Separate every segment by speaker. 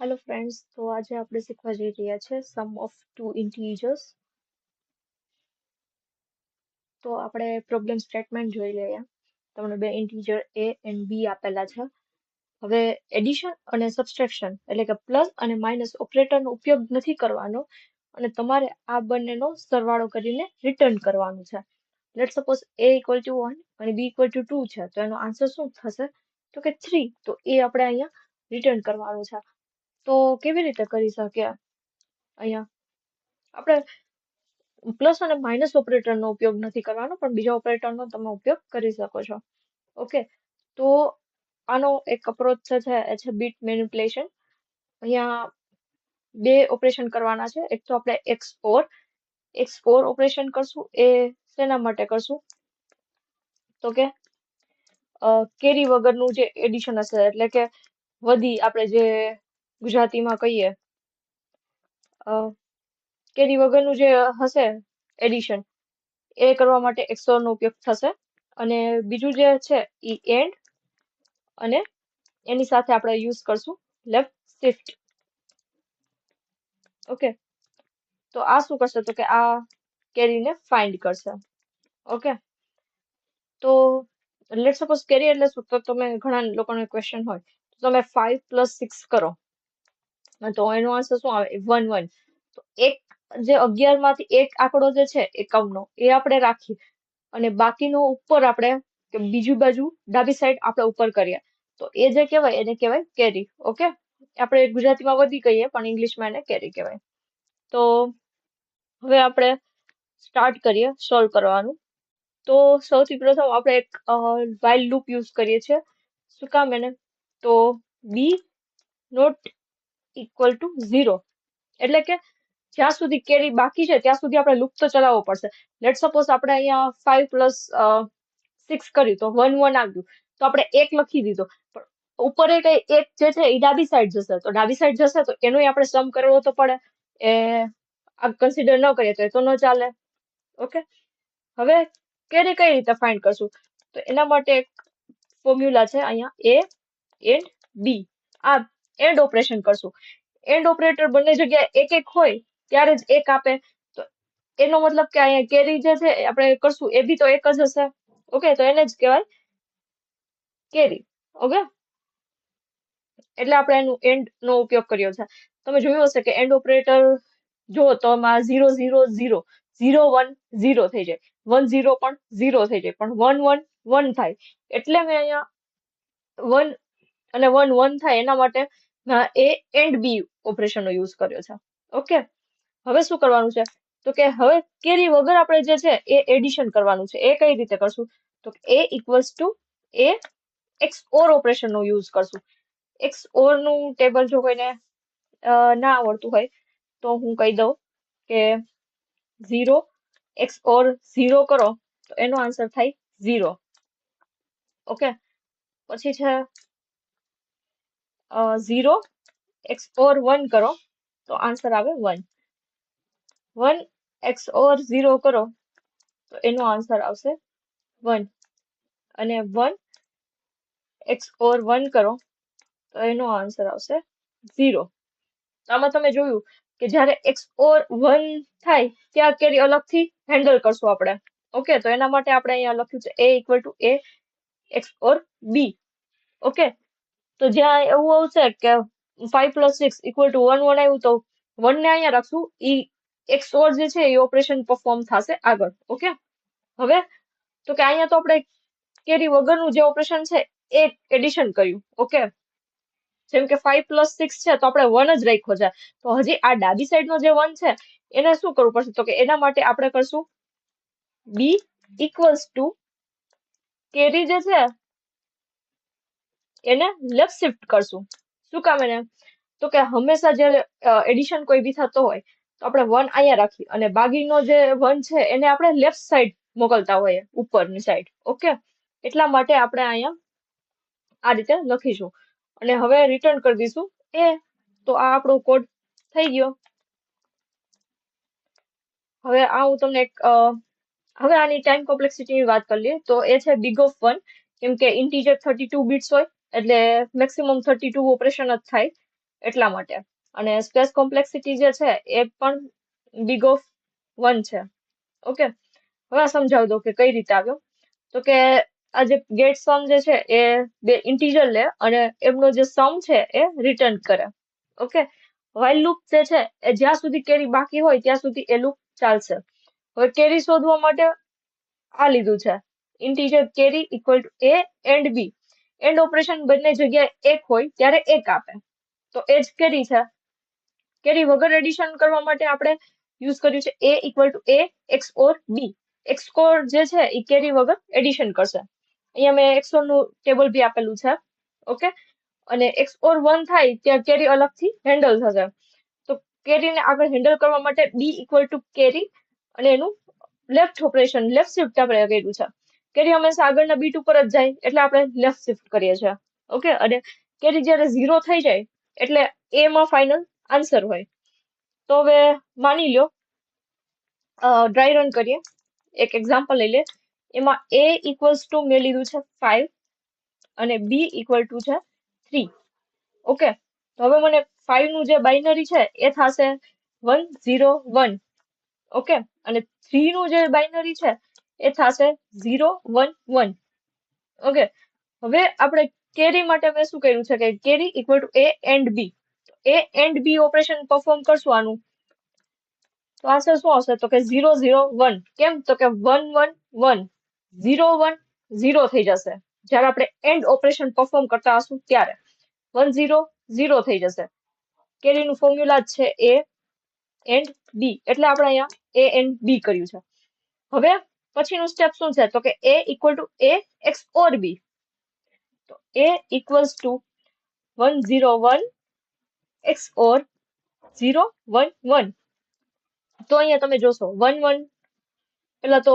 Speaker 1: Hello friends, તો આજે આપણે શીખવા જઈ રહ્યા છે સમ ઓફ ટુ ઇન્ટીજર્સ. તો આપણે પ્રોબ્લેમ સ્ટેટમેન્ટ જોઈ લઈએ. તમને બે ઇન્ટીજર a એન્ડ b આપેલા છે. હવે એડિશન અને સબસ્ટ્રેક્શન એટલે કે પ્લસ અને માઇનસ ઓપરેટરનો ઉપયોગ નથી કરવાનો અને તમારે આ બંનેનો સરવાળો કરીને રિટર્ન કરવાનું છે. Let suppose a equal to 1 અને b ઇક્વલ ટુ 2 છે, તો એનો આન્સર શું થશે? તો કે 3. તો એ આપણે અહીંયા રિટર્ન કરવાનું છે. તો કેવી રીતે કરી શકીએ? અહીંયા આપણે પ્લસ અને માઇનસ ઓપરેટરનો ઉપયોગ નથી કરવાનો, પણ બીજા ઓપરેટરનો તમે ઉપયોગ કરી શકો છો. ઓકે, તો આનો એક અપ્રોચ છે એ છે બીટ મેનિપ્યુલેશન. અહીંયા બે ઓપરેશન કરવાના છે. એક તો આપણે XOR ઓપરેશન કરશું. એ શેના માટે કરશું? તો કે કેરી વગરનું જે એડિશન હશે, એટલે કે વધી આપણે જે ગુજરાતીમાં કહીએ કેરી વગરનું જે હશે એડિશન, એ કરવા માટે XOR નો ઉપયોગ થશે. અને બીજું જે છે એ એન્ડ, અને એની સાથે આપણે યુઝ કરશું લેફ્ટ શિફ્ટ. ઓકે, તો આ શું કરશે? તો કે આ કેરીને ફાઇન્ડ કરશે. ઓકે, તો લેટ સપોઝ કેરી એટલે શું? તો તમે ઘણા લોકોને ક્વેશ્ચન હોય, તો તમે 5 + 6 કરો તો એનો આન્સર શું આવે? 1 1. તો એક જે 11 માંથી એક આંકડો જે છે એકાઉન્ટનો, એ આપણે રાખી અને બાકીનો ઉપર આપણે કે બીજી બાજુ ડાબી સાઈડ આપણે ઉપર કરીએ, તો એ જે કહેવાય એને કહેવાય કેરી. ઓકે, આપણે ગુજરાતીમાં વધી કહીએ, પણ ઇંગ્લિશમાં એને કેરી કહેવાય. તો હવે આપણે સ્ટાર્ટ કરીએ સોલ્વ કરવાનું. તો સૌથી પ્રથમ આપણે એક while લૂપ યુઝ કરીએ છીએ. શું કામ એને? તો b નોટ ઇક્વલ ટુ 0, એટલે કે જ્યાં સુધી કેરી બાકી છે ત્યાં સુધી આપણે લૂપ તો ચલાવવો પડશે. લેટ સપોઝ આપણે અહીંયા 5 + 6 કર્યું તો 1 1 આવ્યું, તો આપણે 1 લખી દીધો, પણ ઉપર એક જે છે એ ડાબી સાઈડ જશે, તો ડાબી સાઈડ જશે તો એનો આપણે સમ કરવો તો પડે. એ આ કન્સિડર ન કરીએ તો એ તો ન ચાલે. ઓકે, હવે કેરી કઈ રીતે ફાઇન્ડ કરશું? તો એના માટે એક ફોર્મ્યુલા છે અહીંયા, a એન્ડ b. આ એન્ડ ઓપરેશન કરશું. એન્ડ ઓપરેટર બંને જગ્યાએ એક એક હોય ત્યારે જ એક આપે, તો એનો મતલબ કે અહીંયા કેરી જે છે આપણે કરશું એ બી તો એક જ હશે. ઓકે, તો એને જ કહેવાય કેરી. ઓકે, એટલે આપણે એનું એન્ડ નો ઉપયોગ કર્યો છે. તમે જોયું હશે કે એન્ડ ઓપરેટર જો તો આમાં 0 0 0 0 1 0 થઈ જાય, 1 0 પણ 0 થઈ જાય, પણ 1 1 1 થાય. એટલે મેં અહીંયા 1 અને 1 1 થાય એના માટે એ એન્ડ બી ઓપરેશનનો યુઝ કર્યો છે. ઓકે, હવે શું કરવાનું છે? તો કે હવે કેરી વગર આપણે જે છે એ એડિશન કરવાનું છે. એ કઈ રીતે કરશું? તો a equals to a XOR ઓપરેશનનો યુઝ કરશું. XOR નું ટેબલ જો કોઈને ના આવડતું હોય તો હું કહી દઉં કે 0 XOR 0 કરો તો એનો આન્સર થાય 0. ઓકે, પછી છે 0 XOR 1 કરો તો આન્સર આવે 1. 1 XOR 0 કરો તો એનો આન્સર આવશે 1, અને 1 XOR 1 કરો તો એનો આન્સર આવશે 0. આમાં તમે જોયું કે જ્યારે XOR 1 થાય ત્યાં કેરી અલગથી હેન્ડલ કરશું આપણે. ઓકે, તો એના માટે આપણે અહીંયા લખ્યું છે a equal to a XOR b. Okay, તો જ્યાં એવું આવશે કે 5 + 6 ઇક્વલ ટુ 1 1 આવ્યું, તો 1 ને અહીંયા રાખશું. XOR જે છે એ ઓપરેશન પરફોર્મ થશે આગળ. ઓકે, હવે તો કે અહીંયા તો આપણે કેરી વગરનું જે ઓપરેશન છે એ એડિશન કર્યું. ઓકે, જેમ કે 5 + 6 છે તો આપણે 1 જ રાખ્યો છે, તો હજી આ ડાબી સાઈડનો જે 1 છે એને શું કરવું પડશે? તો કે એના માટે આપણે કરશું b ઇક્વલ્સ ટુ કેરી જે છે એને લેફ્ટ શિફ્ટ કરશું. શું કામ એને? તો કે હંમેશા જ્યારે એડિશન કોઈ બી થતો હોય તો આપણે 1 અહીંયા રાખી અને બાકીનો જે 1 છે એને આપણે લેફ્ટ સાઈડ મોકલતા હોઈએ, ઉપરની સાઈડ. ઓકે, એટલા માટે આપણે અહીંયા આ રીતે લખીશું અને હવે રિટર્ન કરી દઈશું એ. તો આ આપણો કોડ થઈ ગયો. હવે આ હું તમને હવે આની ટાઈમ કોમ્પ્લેક્સિટીની વાત કરી લઈએ. તો એ છે big of 1, કેમ કે ઇન્ટીજર 32 બિટ્સ હોય એટલે મેક્સિમમ 32 ઓપરેશન જ થાય. એટલા માટે. અને સ્પેસ કોમ્પ્લેક્સિટી જે છે એ પણ big of 1 છે. ઓકે, હવે આ સમજાવી દઉં કે કઈ રીતે આવ્યો. તો કે આ જે ગેટ સમ જે છે એ બે ઇન્ટીજર લે અને એમનો જે સમ છે એ રિટર્ન કરે. ઓકે, while લૂપ જે છે એ જ્યાં સુધી કેરી બાકી હોય ત્યાં સુધી એ લૂપ ચાલશે. હવે કેરી શોધવા માટે આ લીધું છે, integer carry equal to a and b. And operation બંને જગ્યાએ 1 હોય ત્યારે 1 આપે. તો એ જ કેરી છે. કેરી વગર એડિશન કરવા માટે આપણે યુઝ કર્યું છે a equal to a XOR b. XOR જે છે એ કેરી વગર એડિશન કરશે. અહીંયા મેં XOR નું ટેબલ બી આપેલું છે. ઓકે, અને XOR 1 થાય ત્યાં કેરી અલગથી હેન્ડલ થશે. તો કેરીને આગળ હેન્ડલ કરવા માટે b ઇક્વલ ટુ કેરી અને એનું લેફ્ટ ઓપરેશન, લેફ્ટ શિફ્ટ આપણે કર્યું છે. કેરી હંમેશા આગળના બીટ ઉપર જ જાય એટલે આપણે લેફ્ટ શિફ્ટ કરીએ છીએ. ઓકે, અને કેરી જ્યારે 0 થઈ જાય એટલે a માં ફાઇનલ આન્સર હોય. તો હવે માની લ્યો ડ્રાય રન કરીએ, એક એક્ઝામ્પલ લઈ લે. એમાં a ઇક્વલ્સ ટુ મેં લીધું છે 5 અને b ઇક્વલ ટુ છે 3. ઓકે, તો હવે મને 5 નું જે બાઇનરી છે એ થશે 1 0 1. ઓકે, અને 3 નું જે બાઇનરી છે એ થશે 0 1 1. ઓકે, હવે આપણે કેરી માટે મેં શું કર્યું છે કે કેરી equal to a and b. a and b operation perform કરશું આનું, તો આન્સર શું આવશે? તો કે 0 0 1. કેમ? તો કે 1 1 1 0 1 0 થઈ જશે જ્યારે આપણે એન્ડ ઓપરેશન પરફોર્મ કરતા હશું ત્યારે 1 0 0 થઈ જશે. કેરીનું ફોર્મ્યુલા છે a એન્ડ b, એટલે આપણે અહીંયા a એન્ડ b કર્યું છે. હવે પછીનું સ્ટેપ શું છે? તો કે a equal to a XOR b. તો a ઇક્વલ્સ ટુ 1 0 1 XOR 0 1 1. તો અહીંયા તમે જોશો 1 1, પેલા તો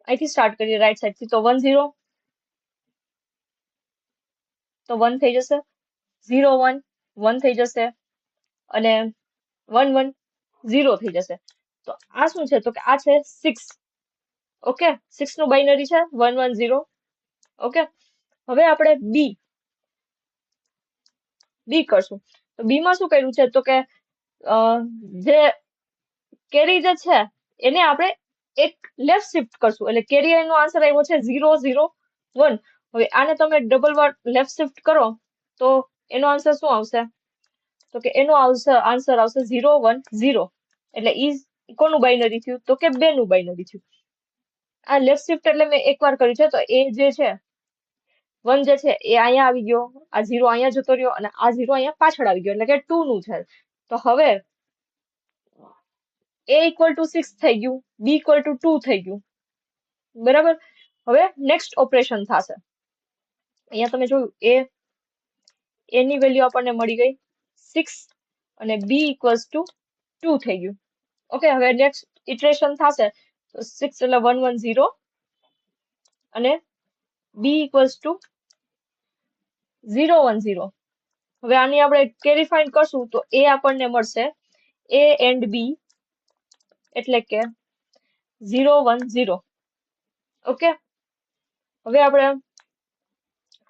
Speaker 1: અહીંથી સ્ટાર્ટ કરીએ રાઈટ સાઈડ થી. તો 1 0 તો 1 થઈ જશે, 0 1 1 થઈ જશે અને 1 1 0 થઈ જશે. તો આ શું છે? તો કે આ છે 6. ઓકે, 6 નું બાઇનરી છે 1 1 0. ઓકે, હવે આપણે બી કરશું. તો બી માં શું કર્યું છે? તો કે જે કેરી જે છે એને આપણે એક લેફ્ટ શિફ્ટ કરશું એટલે કેરી એનો આન્સર આવ્યો છે 0 0 1. હવે આને તમે ડબલ વાર લેફ્ટ શિફ્ટ કરો તો એનો આન્સર શું આવશે? તો કે એનો આન્સર આવશે 0 1 0. એટલે ઈઝ કોનું બાઇનરી થયું? તો કે 2 નું બાઇનરી થયું. આ લેફ્ટ શિફ્ટ એટલે મેં એકવાર કર્યું છે. તો એ જે છે 1 જે છે એ અહીંયા આવી ગયો, આ 0 અહીંયા જતો રહ્યો અને આ 0 અહીંયા પાછળ આવી ગયો એટલે કે 2 નું છે. તો હવે a ઇક્વલ ટુ 6 થઈ ગયું, b ઇક્વલ ટુ 2 થઈ ગયું. બરાબર, હવે નેક્સ્ટ ઓપરેશન થશે. અહીંયા તમે જોયું a ની વેલ્યુ આપણને મળી ગઈ 6 અને b ઇક્વલ્સ ટુ 2 થઈ ગયું. ઓકે, હવે નેક્સ્ટ ઇટરેશન થશે તો 6 એટલે 1 1 0 અને b ઇક્વલ્સ ટુ 0 1 0. હવે આની આપણે કેરી ફાઇન્ડ કરશું તો a આપણને મળશે a એન્ડ b એટલે કે 0 1 0. ઓકે, હવે આપણે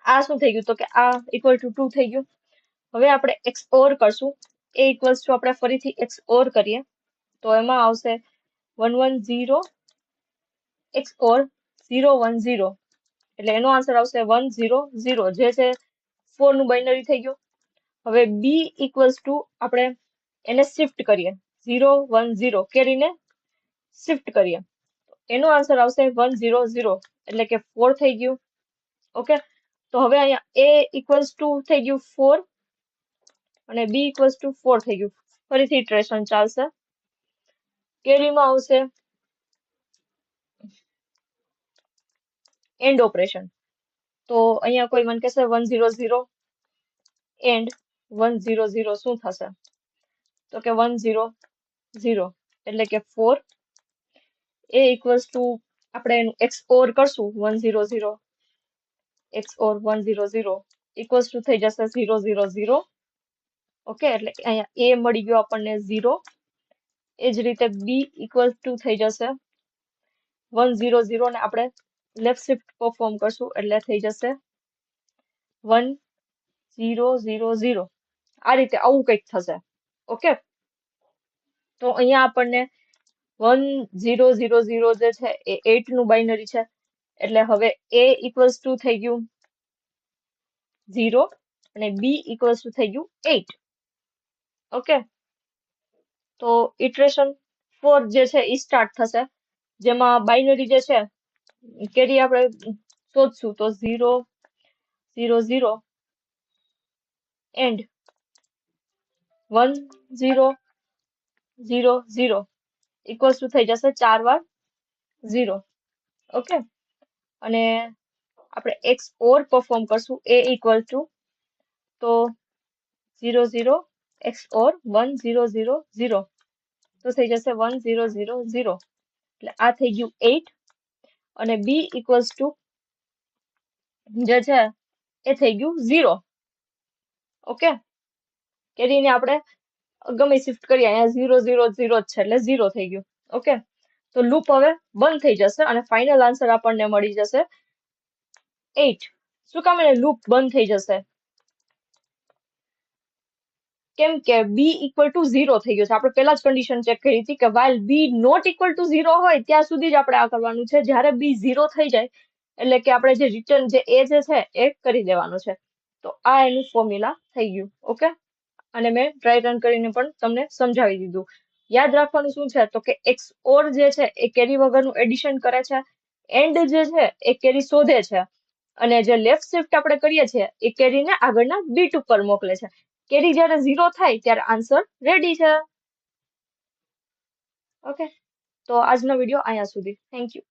Speaker 1: આ શું થઈ ગયું? તો કે આ ઇક્વલ ટુ 2 થઈ ગયું. હવે આપણે XOR કરશું. a ઇક્વલ્સ ટુ આપણે ફરીથી XOR કરીએ તો એમાં આવશે 1 1 0 XOR 0 1 0. એટલે એનો આન્સર આવશે 1 0 0, જે છે 4 નું બાઇનરી થઈ ગયું. હવે b ઇક્વલ્સ ટુ આપણે એને શિફ્ટ કરીએ 0 1 0, કેરીને શિફ્ટ કરીએ એનો આન્સર આવશે 1 0 0 એટલે કે 4 થઈ ગયું. ઓકે, તો હવે અહીંયા a ઇક્વલ્સ ટુ થઈ ગયું 4 અને b ઇક્વલ્સ ટુ 4 થઈ ગયું. ફરીથી ઇટરેશન ચાલશે. કેરીમાં આવશે એન્ડ ઓપરેશન. તો અહીંયા કોઈ મને કહેશે 1 0 0 એન્ડ 1 0 0 શું થશે? તો કે 1 0 0 એટલે કે 4. a ઇક્વલ્સ ટુ આપણે એનું XOR કરશું 1 0 0 XOR 1 0 0 ઇક્વલ્સ ટુ થઈ જશે 0 0 0. ઓકે, એટલે અહીંયા a મળી ગયો આપણને 0. એ જ રીતે b ઇક્વલ ટુ થઈ જશે 1 0 0 ને આપણે લેફ્ટ શિફ્ટ પરફોર્મ કરશું એટલે થઈ જશે 1 0 0 0. આ રીતે આવું કંઈક થશે. ઓકે, તો અહીંયા આપણને 1000 જે છે એ 8 નું બાઇનરી છે, એટલે હવે a ઇક્વલ્સ ટુ થઈ ગયું 0 અને b ઇક્વલ્સ ટુ થઈ ગયું 8. ઓકે, તો ઇટરેશન 4 જે છે એ સ્ટાર્ટ થશે, જેમાં બાઇનરી જે છે કેરી આપણે શોધશું તો 0 0 0 એન્ડ 1 0 0 0 ઇક્વલ્સ ટુ થઈ જશે 4 વાર 0. ઓકે, અને આપણે XOR પરફોર્મ કરશું a ઇક્વલ ટુ તો 0 0 XOR 1 0 0 0 તો થઈ જશે 1 0 0 0. એટલે આ થઈ ગયું 8 અને b ઇક્વલ્સ ટુ જે છે એ થઈ ગયું 0. ઓકે, કેરીને આપણે ગમે શિફ્ટ કરીએ, અહીંયા 0 0 0 જ છે એટલે 0 થઈ ગયું. ઓકે, તો લૂપ હવે બંધ થઈ જશે અને ફાઇનલ આન્સર આપણને મળી જશે 8. શું કામ એને લૂપ બંધ થઈ જશે? કેમ કે b ઇક્વલ ટુ 0 થઈ ગયું છે. આપણે પહેલા જ કન્ડિશન ચેક કરી હતી કે while b not equal to 0 હોય ત્યાં સુધી જ આપણે આ કરવાનું છે. જ્યારે b 0 થઈ જાય એટલે કે આપણે જે રિટર્ન જે a જે છે એ કરી દેવાનું છે. તો આ એનું ફોર્મ્યુલા થઈ ગયું. ઓકે, અને મેં ટ્રાય રન કરીને પણ તમને સમજાવી દીધું. યાદ રાખવાનું શું છે તો કે XOR જે છે એ કેરી વગરનું એડિશન કરે છે, એન્ડ જે છે એ કેરી શોધે છે, અને જે લેફ્ટ શિફ્ટ આપણે કરીએ છીએ એ કેરીને આગળના બીટ ઉપર મોકલે છે. કેરી જ્યારે 0 થાય ત્યારે આન્સર રેડી છે. ઓકે, તો આજનો વિડીયો અહીંયા સુધી. Thank you.